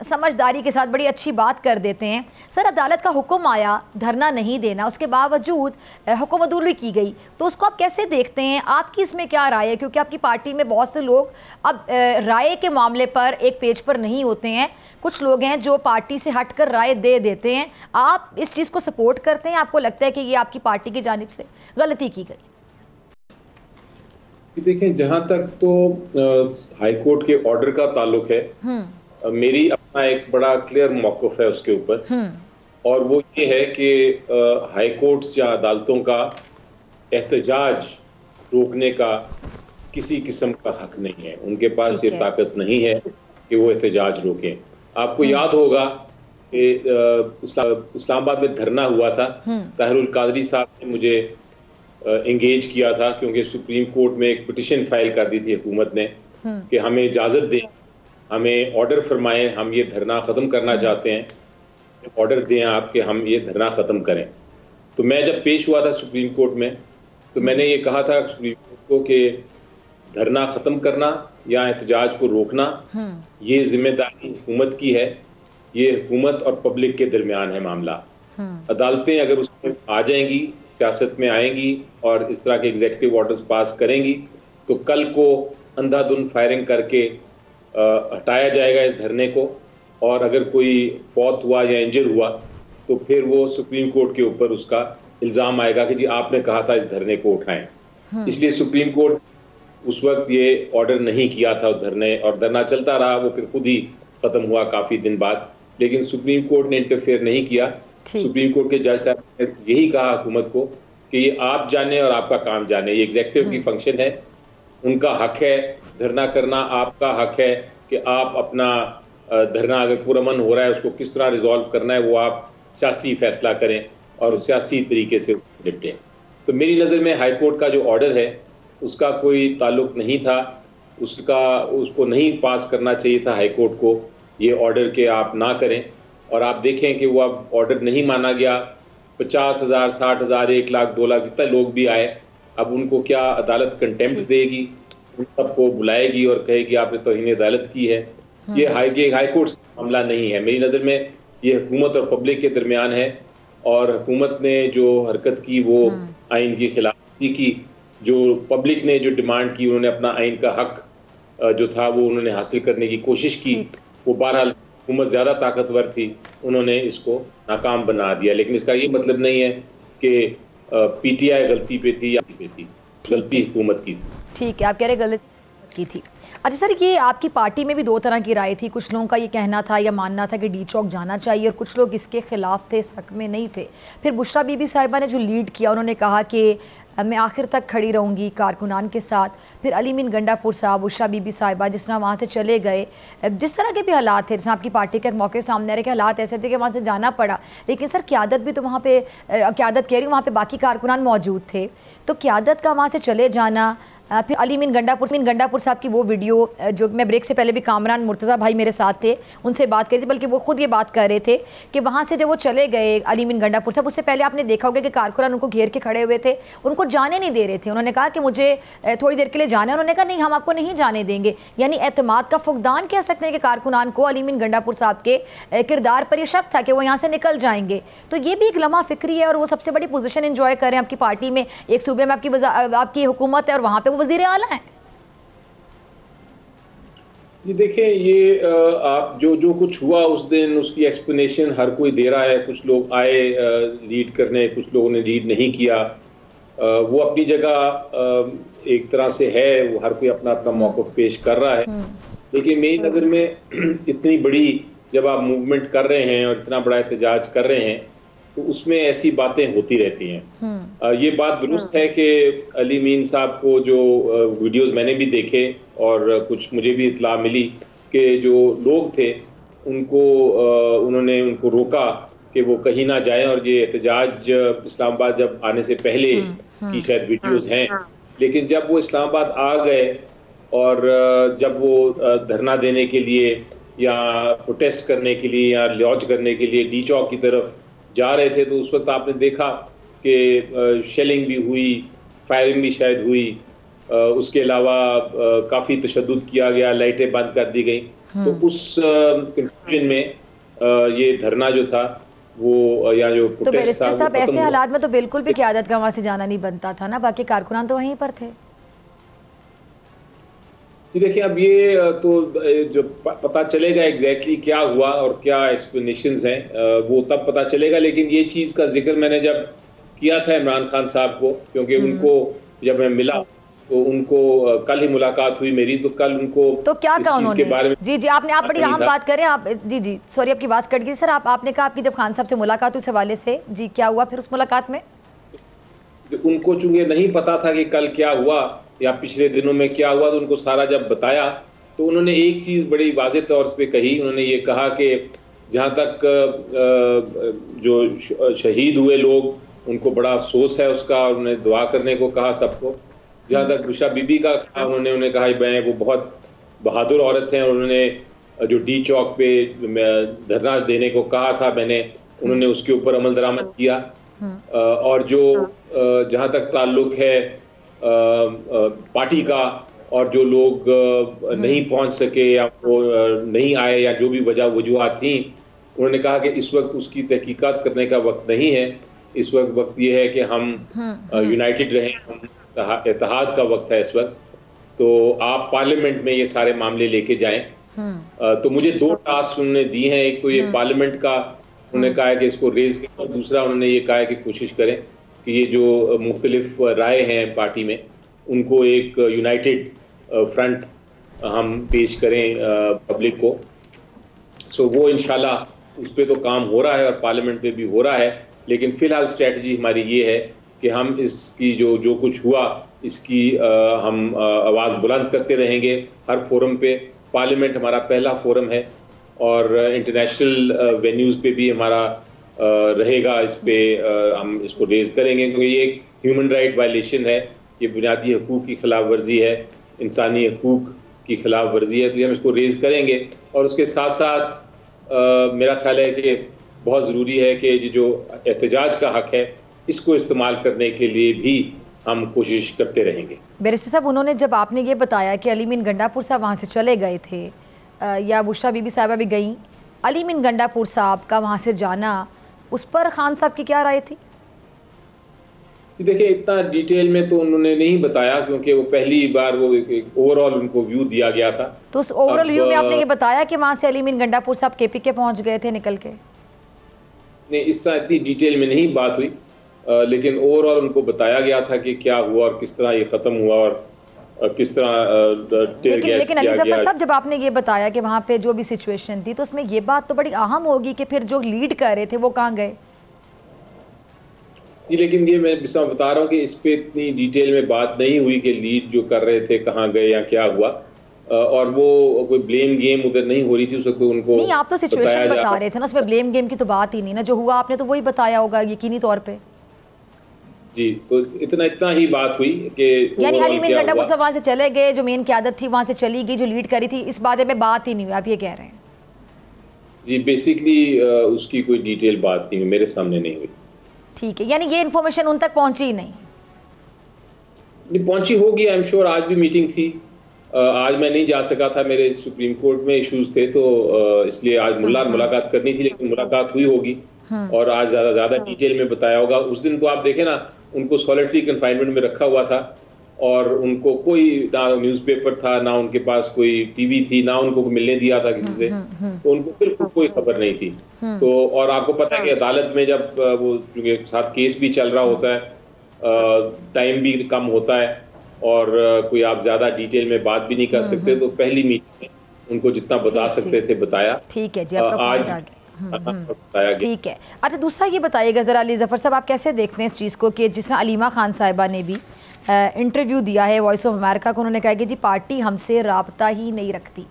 समझदारी के साथ बड़ी अच्छी बात कर देते हैं। सर, अदालत का हुक्म आया धरना नहीं देना, उसके बावजूद हुक्म अदूली की गई, तो उसको आप कैसे देखते हैं? आपकी इसमें क्या राय है? क्योंकि आपकी पार्टी में बहुत से लोग अब राय के मामले पर एक पेज पर नहीं होते हैं, कुछ लोग हैं जो पार्टी से हटकर राय दे देते हैं। आप इस चीज़ को सपोर्ट करते हैं? आपको लगता है कि ये आपकी पार्टी की जानिब से गलती की गई? देखें, जहाँ तक तो हाई कोर्ट के ऑर्डर का ताल्लुक है, मेरी अपना एक बड़ा क्लियर मौक़िफ़ है उसके ऊपर, और वो ये है कि हाई कोर्ट्स या अदालतों का एहतजाज रोकने का किसी किस्म का हक नहीं है। उनके पास ये ताकत नहीं है कि वो एहतजाज रोकें। आपको याद होगा कि इस्लामाबाद में धरना हुआ था, ताहिरुल कादरी साहब ने मुझे एंगेज किया था क्योंकि सुप्रीम कोर्ट में एक पिटिशन फाइल कर दी थी हुकूमत ने कि हमें इजाज़त दें, हमें ऑर्डर फरमाएं, हम ये धरना ख़त्म करना चाहते हैं, ऑर्डर दें आप कि हम ये धरना ख़त्म करें। तो मैं जब पेश हुआ था सुप्रीम कोर्ट में, तो मैंने ये कहा था सुप्रीम कोर्ट को कि धरना ख़त्म करना या एहतजाज को रोकना ये जिम्मेदारी हुकूमत की है, ये हुकूमत और पब्लिक के दरमियान है मामला। अदालतें अगर उसमें आ जाएंगी, सियासत में आएंगी और इस तरह के एग्जीक्यूटिव ऑर्डर्स पास करेंगी, तो कल को अंधाधुंध फायरिंग करके हटाया जाएगा इस धरने को, और अगर कोई फौत हुआ या इंजर हुआ तो फिर वो सुप्रीम कोर्ट के ऊपर उसका इल्ज़ाम आएगा कि जी आपने कहा था इस धरने को उठाएं। इसलिए सुप्रीम कोर्ट उस वक्त ये ऑर्डर नहीं किया था धरने, और धरना चलता रहा, वो फिर खुद ही ख़त्म हुआ काफ़ी दिन बाद, लेकिन सुप्रीम कोर्ट ने इंटरफेयर नहीं किया। सुप्रीम कोर्ट के जज साहब ने यही कहा हुकूमत को कि ये आप जाने और आपका काम जाने, ये एग्जीक्यूटिव की फंक्शन है, उनका हक है धरना करना, आपका हक है कि आप अपना धरना अगर पुरअमन हो रहा है उसको किस तरह रिजॉल्व करना है वो आप सियासी फैसला करें और सियासी तरीके से निपटें। तो मेरी नज़र में हाई कोर्ट का जो ऑर्डर है उसका कोई ताल्लुक नहीं था, उसको नहीं पास करना चाहिए था हाई कोर्ट को ये ऑर्डर के आप ना करें। और आप देखें कि वो अब ऑर्डर नहीं माना गया, 50,000, 60,000, 1 लाख, 2 लाख जितना लोग भी आए, अब उनको क्या अदालत कंटेम्प्ट देगी, उन सबको बुलाएगी और कहेगी आपने तौहीन अदालत की है। ये हाई कोर्ट का मामला नहीं है। मेरी नज़र में ये हुकूमत और पब्लिक के दरमियान है, और हुकूमत ने जो हरकत की वो आइन की खिलाफवर्जी की। जो पब्लिक ने जो डिमांड की, उन्होंने अपना आइन का हक जो था वो उन्होंने हासिल करने की कोशिश की, वो बहरहाल हुकूमत ज़्यादा ताकतवर थी, उन्होंने इसको नाकाम बना दिया। लेकिन इसका ये मतलब नहीं है कि PTI गलती पे थी या पे थी, गलती हुकूमत की थी। ठीक है, आप कह रहे गलती की थी। अच्छा सर, ये आपकी पार्टी में भी दो तरह की राय थी, कुछ लोगों का ये कहना था या मानना था कि डी चौक जाना चाहिए, और कुछ लोग इसके खिलाफ थे, इस हक में नहीं थे। फिर बुशरा बीबी साहिबा ने जो लीड किया, उन्होंने कहा कि मैं आखिर तक खड़ी रहूँगी कारकुनान के साथ। फिर अली मीन गंडापुर साहब, बुशरा बीबी साहिबा जिस तरह वहाँ से चले गए, जिस तरह के भी हालात थे, जैसे आपकी पार्टी के मौके सामने आ रहे कि हालात ऐसे थे कि वहाँ से जाना पड़ा, लेकिन सर क़यादत भी तो वहाँ पे, क़यादत कह रही हूँ, वहाँ पे बाकी कारकुनान मौजूद थे, तो क़यादत का वहाँ से चले जाना फिर अली मीन गंडापुर साहब की वो वीडियो, जो मैं ब्रेक से पहले भी कामरान मुर्तज़ा भाई मेरे साथ थे, उनसे बात करी थी, बल्कि वो खुद ये बात कर रहे थे कि वहाँ से जब वो चले गए अली मीन गंडापुर साहब, उससे पहले आपने देखा होगा कि कारकुनान उनको घेर के खड़े हुए थे, उनको जाने नहीं दे रहे थे। उन्होंने कहा कि मुझे थोड़ी देर के लिए जाना है, उन्होंने कहा नहीं हम आपको नहीं जाने देंगे। यानी एतमाद का फुकदान कह सकते हैं कि कारकुनान को अली मीन गंडापुर साहब के किरदार पर यह शक था कि वो यहाँ से निकल जाएंगे। तो ये भी एक लम्हा फिक्री है, और वो सबसे बड़ी पोजीशन एंजॉय कर रहे हैं आपकी पार्टी में। एक सूबे में आपकी हुकूमत है और वहाँ पे वो वज़ीर आला है। जी देखिए, ये आप जो कुछ हुआ उस दिन, उसकी एक्सप्लेनेशन हर कोई दे रहा है। कुछ लोग आए लीड करने, कुछ लोगों ने लीड नहीं किया। वो अपनी जगह एक तरह से है, वो हर कोई अपना अपना मौक़िफ़ पेश कर रहा है। लेकिन मेरी नज़र में इतनी बड़ी जब आप मूवमेंट कर रहे हैं और इतना बड़ा एहतजाज कर रहे हैं, तो उसमें ऐसी बातें होती रहती हैं। ये बात दुरुस्त है कि अली मीन साहब को जो वीडियोस मैंने भी देखे और कुछ मुझे भी इत्तला मिली कि जो लोग थे उन्होंने उनको रोका कि वो कहीं ना जाएं, और ये एहतजाज इस्लामाबाद जब आने से पहले की शायद वीडियोस हैं। लेकिन जब वो इस्लामाबाद आ गए और जब वो धरना देने के लिए या प्रोटेस्ट करने के लिए या लॉन्च करने के लिए डी चौक की तरफ जा रहे थे, तो उस वक्त आपने देखा कि शेलिंग भी हुई, फायरिंग भी शायद हुई। उसके अलावा काफ़ी तशद्दुद किया गया, लाइटें बंद कर दी गई। तो उस कंफ्यूजन में ये धरना जो था वो, या जो तो बैरिस्टर साहब ऐसे हालात में तो बिल्कुल भी क़यादत का वहाँ से जाना नहीं बनता था ना, बाकी कारकुनान तो वहीं पर थे। जी देखिए, अब ये तो जो पता चलेगा एग्जैक्टली क्या हुआ और क्या एक्सप्लेनेशंस हैं, वो तब पता चलेगा। लेकिन ये चीज़ का जिक्र मैंने जब किया था इमरान खान साहब को, क्योंकि उनको जब मैं मिला तो उनको कल ही मुलाकात हुई मेरी, तो कल उनको तो क्या कहा उन्होंने? बारे में जी आप बड़ी अहम बात करें आप। जी सॉरी आपकी आवाज़ कट गई सर। आपने कहा आपकी जब खान साहब से मुलाकात हुई इस हवाले से, जी क्या हुआ फिर उस मुलाकात में? उनको चूंकि नहीं पता था कि कल क्या हुआ या पिछले दिनों में क्या हुआ, तो उनको सारा जब बताया तो उन्होंने एक चीज़ बड़ी वाज़ेह तौर पे कही। उन्होंने ये कहा कि जहाँ तक जो शहीद हुए लोग, उनको बड़ा अफसोस है उसका, उन्होंने दुआ करने को कहा सबको। जहाँ तक बुशा बीबी का कहा, उन्होंने कहा मैं वो बहुत बहादुर औरत हैं, और उन्होंने जो डी चौक पे धरना देने को कहा था मैंने, उन्होंने उसके ऊपर अमल दरामद किया। और जो जहाँ तक ताल्लुक है पार्टी का, और जो लोग नहीं पहुंच सके या वो नहीं आए या जो भी वजूहात थी, उन्होंने कहा कि इस वक्त उसकी तहकीकात करने का वक्त नहीं है। इस वक्त ये है कि हम यूनाइटेड रहें, हम इत्तेहाद का वक्त है इस वक्त। तो आप पार्लियामेंट में ये सारे मामले लेके जाएं। तो मुझे 2 टास्क उन्होंने दिए हैं। एक तो ये पार्लियामेंट का उन्होंने कहा है कि इसको रेज करें, और दूसरा उन्होंने ये कहा है कि कोशिश करें कि ये जो मुख्तलिफ राय हैं पार्टी में, उनको एक यूनाइटेड फ्रंट हम पेश करें पब्लिक को। सो वो इंशाल्लाह उस पर तो काम हो रहा है और पार्लियामेंट में भी हो रहा है। लेकिन फ़िलहाल स्ट्रेटजी हमारी ये है कि हम इसकी जो कुछ हुआ इसकी हम आवाज़ बुलंद करते रहेंगे हर फोरम पे। पार्लियामेंट हमारा पहला फोरम है, और इंटरनेशनल वेन्यूज़ पे भी हमारा रहेगा। इस पे हम इसको रेज करेंगे, क्योंकि ये एक ह्यूमन राइट वायलेशन है, ये बुनियादी हकूक़ की खिलाफ वर्जी है, इंसानी हकूक़ की खिलाफ वर्जी है। तो हम इसको रेज करेंगे, और उसके साथ साथ मेरा ख्याल है कि बहुत ज़रूरी है कि जो एहतजाज का हक़ है इसको इस्तेमाल करने के लिए भी हम कोशिश करते रहेंगे। बैरिस्टर साहब, उन्होंने जब आपने ये बताया कि अली मीन गंडापुर साहब वहाँ से चले गए थे, या बुशरा बीबी साहिबा भी गई, अली मीन गंडापुर साहब का वहाँ से जाना, उस पर खान साहब की क्या राय थी? देखिए, इतना डिटेल में तो उन्होंने नहीं बताया, क्योंकि वो पहली बार वो एक ओवरऑल उनको व्यू दिया गया था। तो उस ओवरऑल व्यू में आपने ये बताया कि वहाँ से अली मीन गंडापुर साहब KPK पहुँच गए थे निकल के? नहीं, इस इतनी डिटेल में नहीं बात हुई, लेकिन ओवरऑल उनको बताया गया था कि क्या हुआ और किस तरह ये ख़त्म हुआ और किस तरह लेकिन अली ज़फ़र साहब, जब आपने ये बताया कि वहाँ पे जो भी सिचुएशन थी, तो उसमें ये बात तो बड़ी अहम होगी कि फिर जो लीड कर रहे थे वो कहाँ गए? जी, लेकिन ये मैं बता रहा हूँ कि इस पे इतनी डिटेल में बात नहीं हुई कि लीड जो कर रहे थे कहाँ गए या क्या हुआ, और वो कोई ब्लेम गेम उधर नहीं हो रही थी उस वक्त उनको। नहीं, आप तो सिचुएशन बता रहे थे ना, उसमें ब्लेम गेम की तो बात ही नहीं ना, जो हुआ आपने तो वही बताया होगा यकीनी तौर पे। जी, तो इतना ही बात हुई कि यानी हलीम गड्ढा सब वहाँ से चले गए, जो मेन क़यादत थी वहाँ से चली गई, जो लीड करी थी, इस बारे में बात ही नहीं हुई, आप ये कह रहे हैं? जी, बेसिकली उसकी कोई डिटेल बात नहीं हुई, मेरे सामने नहीं हुई। ठीक है, यानी ये इन्फॉर्मेशन उन तक पहुंची ही नहीं? नहीं पहुंची होगी, आई एम श्योर। आज भी मीटिंग थी, आज मैं नहीं जा सका था, मेरे सुप्रीम कोर्ट में इश्यूज थे, तो इसलिए आज मुलाकात करनी थी, लेकिन मुलाकात हुई होगी और आज ज़्यादा डिटेल में बताया होगा। उस दिन तो आप देखें ना, उनको सॉलिटरी कन्फाइनमेंट में रखा हुआ था और उनको कोई ना न्यूज़पेपर था, ना उनके पास कोई टीवी थी, ना उनको मिलने दिया था किसी से, तो उनको बिल्कुल कोई खबर नहीं थी। तो और आपको पता है कि अदालत में जब वो चूंकि साथ केस भी चल रहा होता है, टाइम भी कम होता है और कोई आप ज़्यादा डिटेल में बात भी नहीं कर सकते, तो पहली मीटिंग में उनको जितना बता सकते थे बताया। ठीक है जी, आपका आज ठीक है। अच्छा, दूसरा ये बताइएगा ज़रा अली ज़फ़र साहब, आप कैसे देखते हैं इस चीज़ को कि जिस तरह अलीमा खान साहिबा ने भी इंटरव्यू दिया है वॉइस ऑफ अमेरिका को, उन्होंने कहा कि जी पार्टी हमसे राब्ता ही नहीं रखती,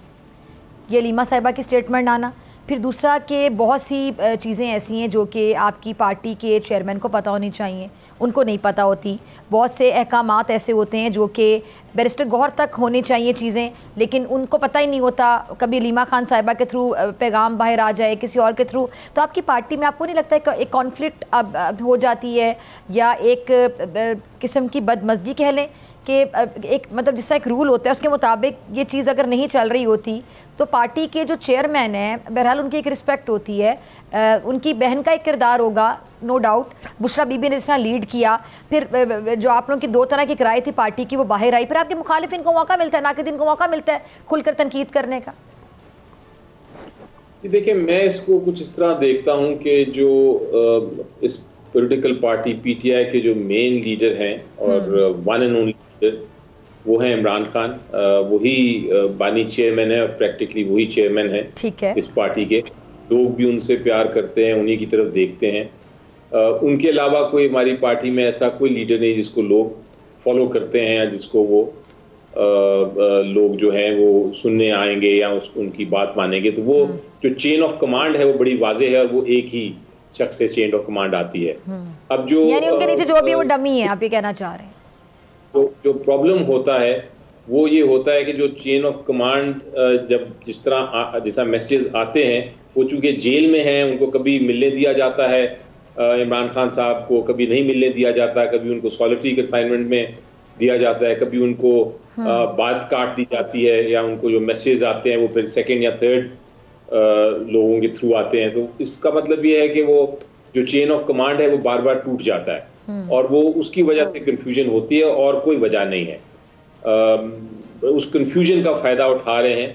ये अलीमा साहिबा की स्टेटमेंट आना। फिर दूसरा कि बहुत सी चीज़ें ऐसी हैं जो कि आपकी पार्टी के चेयरमैन को पता होनी चाहिए, उनको नहीं पता होती। बहुत से अहकामात ऐसे होते हैं जो कि बैरिस्टर गौहर तक होनी चाहिए चीज़ें, लेकिन उनको पता ही नहीं होता। कभी अलीमा खान साहिबा के थ्रू पैगाम बाहर आ जाए, किसी और के थ्रू, तो आपकी पार्टी में आपको नहीं लगता है कि एक कॉन्फ्लिक्ट अब हो जाती है, या एक किस्म की बदमज़गी कह लें कि एक मतलब जिसका एक रूल होता है उसके मुताबिक ये चीज़ अगर नहीं चल रही होती तो पार्टी के जो चेयरमैन हैं, बहरहाल उनकी एक रिस्पेक्ट होती है, उनकी बहन का एक किरदार होगा, नो डाउट। बुशरा बीबी ने जिस तरह लीड किया, फिर जो आप लोगों की दो तरह की राय थी पार्टी की वो बाहर आई, फिर आपके मुखालिफिन को मौका मिलता है, नाक़िदीन को मौका मिलता है खुलकर तनकीद करने का। देखिए, मैं इसको कुछ इस तरह देखता हूँ कि जो इस पॉलिटिकल पार्टी पीटीआई के जो मेन लीडर हैं और वन एंड ओनली वो हैं इमरान खान, वही बानी चेयरमैन है और प्रैक्टिकली वही चेयरमैन है इस पार्टी के। लोग भी उनसे प्यार करते हैं, उन्हीं की तरफ देखते हैं। उनके अलावा कोई हमारी पार्टी में ऐसा कोई लीडर नहीं जिसको लोग फॉलो करते हैं या जिसको वो लोग जो हैं वो सुनने आएंगे या उनकी बात मानेंगे। तो वो जो चेन ऑफ कमांड है वो बड़ी वाज़ेह है और वो एक ही शख्स से चेन ऑफ कमांड आती है। अब जो यानी उनके नीचे जो भी वो डमी है, आप ये कहना चाह रहे हैं? तो जो प्रॉब्लम होता है वो ये होता है कि जो चेन ऑफ कमांड जब जिस तरह मैसेजेस आते हैं, वो चूंकि जेल में हैं, उनको कभी मिलने दिया जाता है इमरान खान साहब को, कभी नहीं मिलने दिया जाता है, कभी उनको सॉलिटरी कन्फाइनमेंट में दिया जाता है, कभी उनको बात काट दी जाती है, या उनको जो मैसेज आते हैं वो फिर सेकंड या थर्ड लोगों के थ्रू आते हैं। तो इसका मतलब ये है कि वो जो चेन ऑफ कमांड है वो बार बार टूट जाता है और वो उसकी वजह से कंफ्यूजन होती है और कोई वजह नहीं है। उस कंफ्यूजन का फ़ायदा उठा रहे हैं।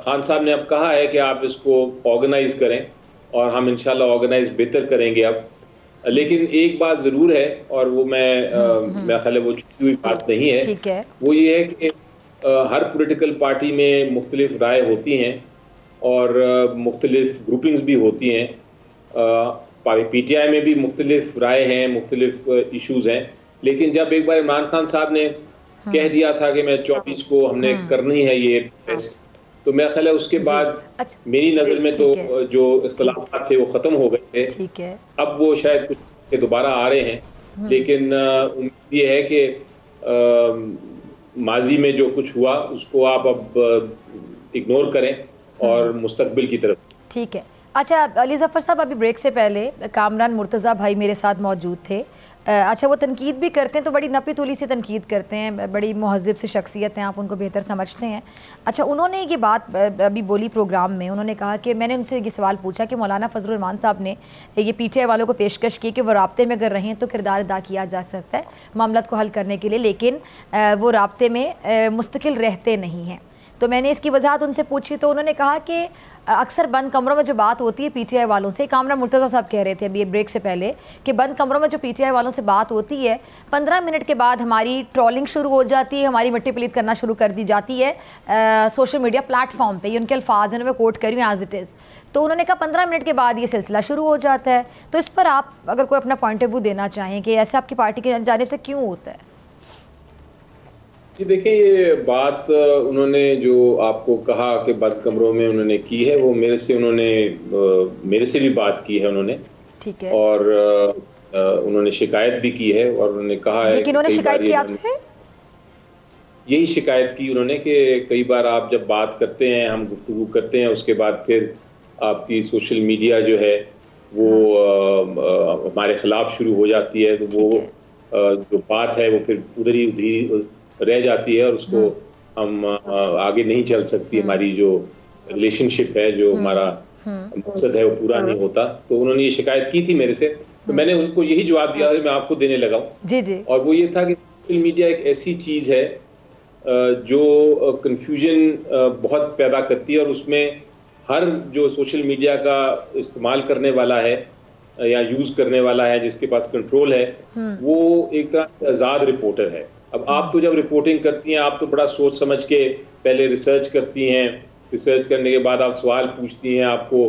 खान साहब ने अब कहा है कि आप इसको ऑर्गेनाइज करें और हम इंशाल्लाह ऑर्गेनाइज बेहतर करेंगे अब। लेकिन एक बात ज़रूर है और वो मेरा ख्याल है वो छुपी हुई बात नहीं है, वो ये है कि हर पॉलिटिकल पार्टी में मुख्तलिफ राय होती हैं और मुख्तलिफ ग्रुपिंग्स भी होती हैं। पीटीआई में भी मुख्तलिफ राय हैं, मुख्तलिफ इश्यूज हैं, लेकिन जब एक बार इमरान खान साहब ने कह दिया था कि मैं 24 को हमने करनी है ये टेस्ट, तो मेरा ख्याल है उसके बाद मेरी नज़र में तो जो इख्तलाफात थे वो ख़त्म हो गए थे। अब वो शायद कुछ दोबारा आ रहे हैं, लेकिन उम्मीद ये है कि माजी में जो कुछ हुआ उसको आप अब इग्नोर करें और मुस्तकबिल की तरफ। ठीक है। अच्छा अली ज़फ़र साहब, अभी ब्रेक से पहले कामरान मुर्तज़ा भाई मेरे साथ मौजूद थे। अच्छा, वो तनकीद भी करते हैं तो बड़ी नपी तुली से तनकीद करते हैं, बड़ी महज़्ज़ब से शख्सियत हैं, आप उनको बेहतर समझते हैं। अच्छा, उन्होंने ये बात अभी बोली प्रोग्राम में, उन्होंने कहा कि मैंने उनसे ये सवाल पूछा कि मौलाना फजलुर रहमान साहब ने ये पीटीआई वालों को पेशकश की कि वो राब्ते में अगर रहें तो किरदार अदा किया जा सकता है मामला को हल करने के लिए, लेकिन वो राब्ते में मुस्तकिल रहते नहीं हैं। तो मैंने इसकी वजाहत उनसे पूछी तो उन्होंने कहा कि अक्सर बंद कमरों में जो बात होती है पीटीआई वालों से, कामरान मुर्तज़ा साहब कह रहे थे अभी ब्रेक से पहले कि बंद कमरों में जो पीटीआई वालों से बात होती है 15 मिनट के बाद हमारी ट्रोलिंग शुरू हो जाती है, हमारी मिट्टी पलीत करना शुरू कर दी जाती है सोशल मीडिया प्लेटफॉर्म पे। ये उनके अल्फाज हैं, मैं कोट कर रही हूँ एज इट इज़। तो उन्होंने कहा 15 मिनट के बाद ये सिलसिला शुरू हो जाता है। तो इस पर आप अगर कोई अपना पॉइंट ऑफ व्यू देना चाहें कि ऐसा आपकी पार्टी की जानिब से क्यों होता है? देखिए, ये बात उन्होंने जो आपको कहा कि बंद कमरों में उन्होंने की है, वो मेरे से भी बात की है उन्होंने। ठीक है। और उन्होंने शिकायत भी की है और उन्होंने कहा है, लेकिन उन्होंने शिकायत की आपसे? यही शिकायत की उन्होंने कि कई बार आप जब बात करते हैं, हम गुफ्तगू करते हैं, उसके बाद फिर आपकी सोशल मीडिया जो है वो हमारे खिलाफ शुरू हो जाती है, तो वो जो बात है वो फिर उधर ही रह जाती है और उसको हम आगे नहीं चल सकती। हमारी जो रिलेशनशिप है, जो हमारा मकसद है, वो पूरा नहीं होता। तो उन्होंने ये शिकायत की थी मेरे से, तो मैंने उनको यही जवाब दिया है, मैं आपको देने लगा हूँ जी जी। और वो ये था कि सोशल मीडिया एक ऐसी चीज़ है जो कंफ्यूजन बहुत पैदा करती है और उसमें हर जो सोशल मीडिया का इस्तेमाल करने वाला है या यूज़ करने वाला है, जिसके पास कंट्रोल है, वो एक तरह से आज़ाद रिपोर्टर है। अब आप तो जब रिपोर्टिंग करती हैं, आप तो बड़ा सोच समझ के पहले रिसर्च करती हैं, रिसर्च करने के बाद आप सवाल पूछती हैं, आपको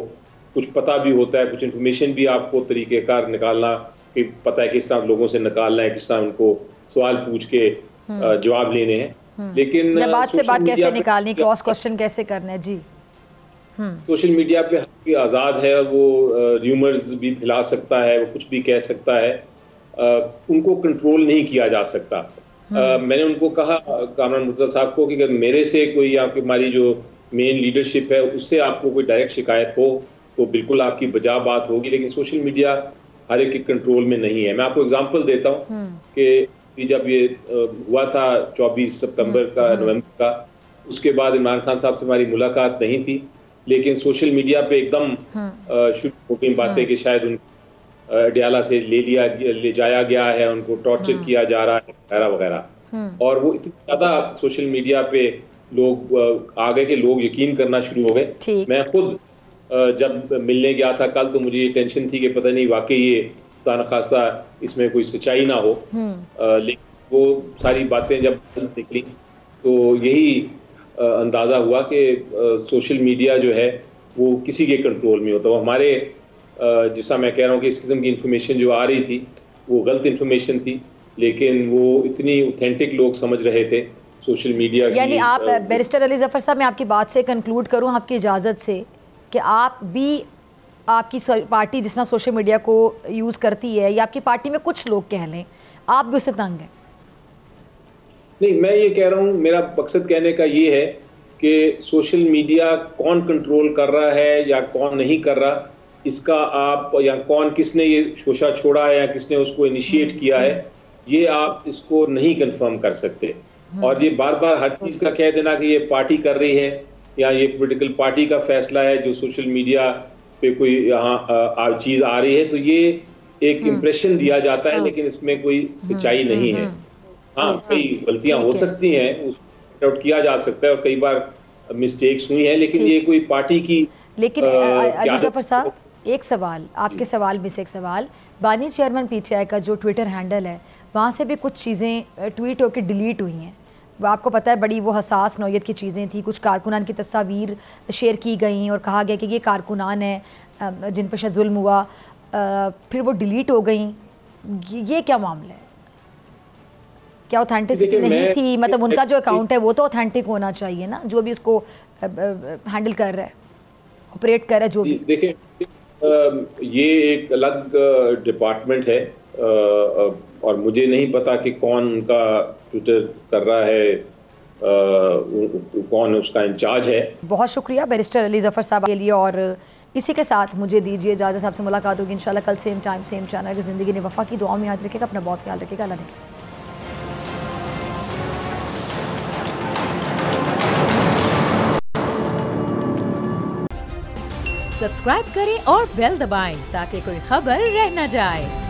कुछ पता भी होता है, कुछ इन्फॉर्मेशन भी आपको तरीक़ेकार निकालना कि पता है किस तरह लोगों से निकालना है, किस तरह उनको सवाल पूछ के जवाब लेने हैं। लेकिन बात से बात कैसे निकालनी, क्रॉस क्वेश्चन कैसे करना है जी। सोशल मीडिया पे हर आज़ाद है, वो र्यूमर्स भी फैला सकता है, वो कुछ भी कह सकता है, उनको कंट्रोल नहीं किया जा सकता। मैंने उनको कहा, कामरान मुर्तज़ा साहब को, कि अगर मेरे से कोई आपकी हमारी जो मेन लीडरशिप है उससे आपको कोई डायरेक्ट शिकायत हो तो बिल्कुल आपकी बजा बात होगी, लेकिन सोशल मीडिया हर एक के कंट्रोल में नहीं है। मैं आपको एग्जांपल देता हूँ कि जब ये हुआ था 24 सितंबर का, नवंबर का, उसके बाद इमरान खान साहब से हमारी मुलाकात नहीं थी, लेकिन सोशल मीडिया पे एकदम शुरू हो गई बातें कि शायद उन अडयाला से ले जाया गया है, उनको टॉर्चर किया जा रहा है वगैरह वगैरह। और वो इतनी ज़्यादा सोशल मीडिया पे लोग आगे के लोग यकीन करना शुरू हो गए। मैं खुद जब मिलने गया था कल, तो मुझे ये टेंशन थी कि पता नहीं वाकई ये खुदा खास्ता इसमें कोई सच्चाई ना हो, लेकिन वो सारी बातें जब निकली तो यही अंदाज़ा हुआ कि सोशल मीडिया जो है वो किसी के कंट्रोल में होता है। वो हमारे जिसका मैं कह रहा हूँ कि इस किस्म की इंफॉर्मेशन जो आ रही थी वो गलत इंफॉर्मेशन थी, लेकिन वो इतनी ऑथेंटिक लोग समझ रहे थे सोशल मीडिया की। यानी आप बैरिस्टर अली ज़फ़र साहब, मैं आपकी बात से कंक्लूड करूँ आपकी इजाज़त से, कि आप भी, आपकी पार्टी जिस तरह सोशल मीडिया को यूज़ करती है, या आपकी पार्टी में कुछ लोग कह लें, आप भी उससे तंग हैं? नहीं, मैं ये कह रहा हूँ, मेरा मकसद कहने का ये है कि सोशल मीडिया कौन कंट्रोल कर रहा है या कौन नहीं कर रहा, इसका आप, या कौन किसने ये शोशा छोड़ा है या किसने उसको इनिशिएट किया है, ये आप इसको नहीं कंफर्म कर सकते। और ये बार बार हर चीज़ का कह देना कि ये पार्टी कर रही है या ये पॉलिटिकल पार्टी का फैसला है जो सोशल मीडिया पे कोई यहाँ चीज़ आ रही है, तो ये एक इम्प्रेशन दिया जाता है, लेकिन इसमें कोई सच्चाई नहीं है। हाँ, कई गलतियां हो सकती हैं, उसको आउट किया जा सकता है और कई बार मिस्टेक्स हुई हैं, लेकिन ये कोई पार्टी की। लेकिन अली ज़फ़र साहब, एक सवाल, आपके सवाल में से एक सवाल, बानी चेयरमैन पीटीआई का जो ट्विटर हैंडल है, वहाँ से भी कुछ चीज़ें ट्वीट होकर डिलीट हुई हैं। आपको पता है बड़ी वो हसास नौयत की चीज़ें थी, कुछ कारकुनान की तस्वीर शेयर की गई और कहा गया कि ये कारकुनान है जिन पर शायद जुल्म हुआ, फिर वो डिलीट हो गई। ये क्या मामला है? क्या ऑथेंटिसिटी नहीं थी? मतलब उनका जो अकाउंट है वो तो ऑथेंटिक होना चाहिए ना, जो भी उसको हैंडल कर रहा है, ऑपरेट कर रहा है, जो भी। देखिए, ये एक अलग डिपार्टमेंट है और मुझे नहीं पता कि कौन उनका ट्विटर कर रहा है, कौन उसका इंचार्ज है। बहुत शुक्रिया बैरिस्टर अली ज़फ़र साहब के लिए, और इसी के साथ मुझे दीजिए इजाज़त। आपसे मुलाकात होगी इंशाल्लाह कल सेम टाइम सेम चैनल की। ज़िंदगी ने वफ़ा की दुआ में याद रखिएगा, अपना बहुत ख्याल रखिएगा। अल्लाह ने सब्सक्राइब करें और बेल दबाएं ताकि कोई खबर रह न जाए।